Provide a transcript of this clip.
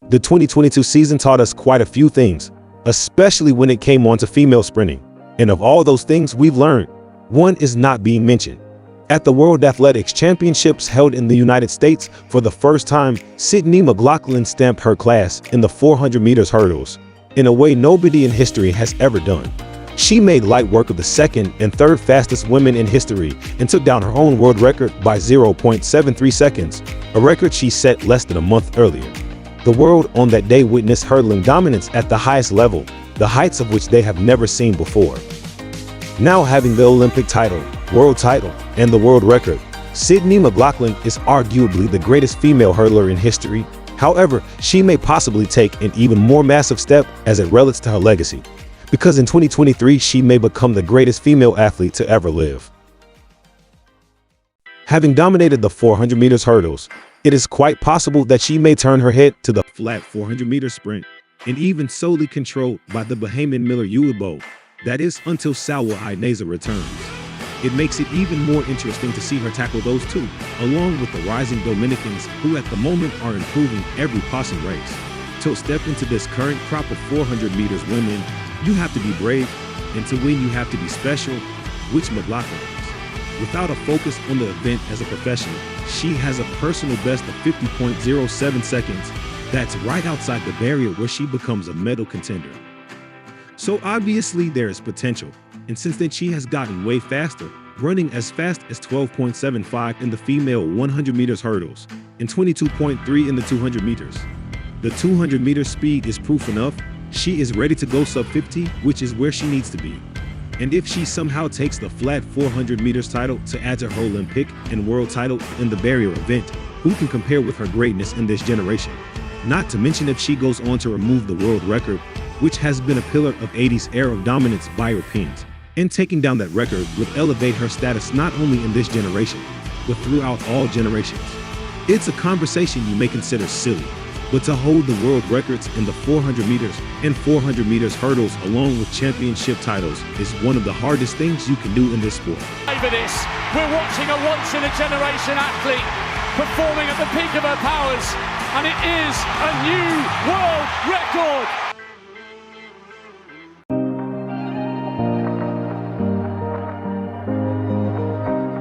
The 2022 season taught us quite a few things, especially when it came on to female sprinting. And of all those things we've learned, one is not being mentioned. At the World Athletics Championships held in the United States, for the first time, Mclaughlin stamped her class in the 400 meters hurdles, in a way nobody in history has ever done. She made light work of the second and third fastest women in history and took down her own world record by 0.73 seconds, a record she set less than a month earlier. The world on that day witnessed hurdling dominance at the highest level, the heights of which they have never seen before. Now having the Olympic title, world title, and the world record, Mclaughlin is arguably the greatest female hurdler in history. However, she may possibly take an even more massive step as it relates to her legacy, because in 2023 she may become the greatest female athlete to ever live. Having dominated the 400 meters hurdles, it is quite possible that she may turn her head to the flat 400 meter sprint, and even solely controlled by the Bahamian Miller Ulibo. That is, until Salwa Ineza returns. It makes it even more interesting to see her tackle those two, along with the rising Dominicans who at the moment are improving every passing race. To step into this current crop of 400 meters women, you have to be brave, and to win you have to be special, which Mclaughlin is. Without a focus on the event as a professional, she has a personal best of 50.07 seconds. That's right outside the barrier where she becomes a medal contender. So obviously there is potential, and since then she has gotten way faster, running as fast as 12.75 in the female 100 meters hurdles and 22.3 in the 200 meters. The 200 meter speed is proof enough. She is ready to go sub 50, which is where she needs to be. And if she somehow takes the flat 400 meters title to add to her Olympic and world title in the barrier event, who can compare with her greatness in this generation? Not to mention if she goes on to remove the world record, which has been a pillar of 80s era of dominance by Europeans, and taking down that record would elevate her status not only in this generation, but throughout all generations. It's a conversation you may consider silly, but to hold the world records in the 400 meters and 400 meters hurdles along with championship titles is one of the hardest things you can do in this sport. We're watching a once-in-a-generation athlete performing at the peak of her powers, and it is a new world record.